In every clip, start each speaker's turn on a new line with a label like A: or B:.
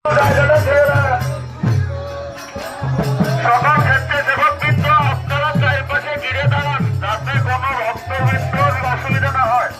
A: সকল ক্ষেত্রে সেবক কিন্তু আপনারা চারপাশে ঘিরে দাঁড়ান যাতে কোনো ভক্তবৃন্দর অসুবিধা না হয়।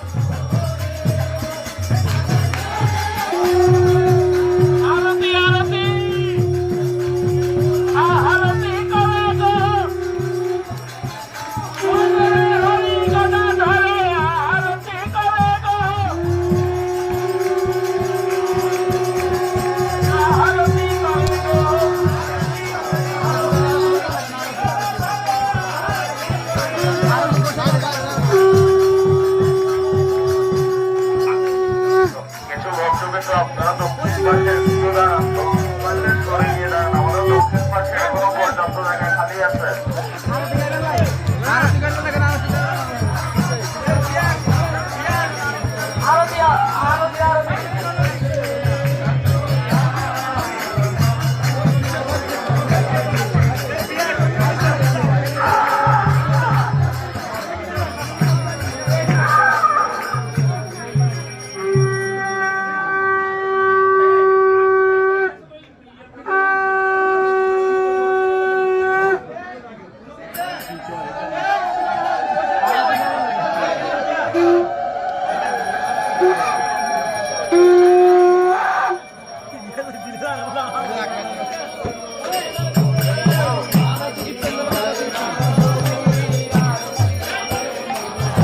A: আপনারা দক্ষিণ পাশে দাঁড়ান, দক্ষিণ পাশে সরে গিয়ে দাঁড়ান। আমাদের দক্ষিণ পাশে এখনো পর্যাপ্ত জায়গায় খালি আছে।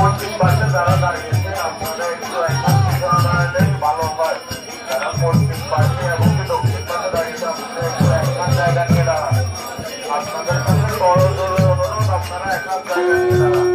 A: পশ্চিম পাশে যারা দাঁড়িয়েছে আপনারা একটু এখন দাঁড়ালে ভালো হয়। যারা পশ্চিম পাশে এবং দক্ষিণ পাশে দাঁড়িয়েছে আপনারা একটু এখন জায়গা নিয়ে দাঁড়ান। আপনাদের কাছে করজোড়ে অনুরোধ, আপনারা এখন জায়গা নিয়ে দাঁড়ান।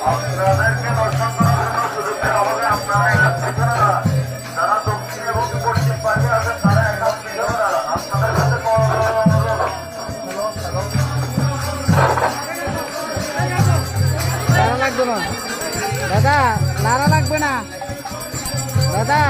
A: আপনাদেরকে দর্শন করার জন্য সুযোগ দেওয়া হবে। আপনারা এখান থেকে যারা দক্ষিণ এবং পশ্চিম পাশে আছেন তারা এখান থেকে দাঁড়ান। আপনাদের কাছে
B: লাগবে না দাদা, নাড়া লাগবে না দাদা।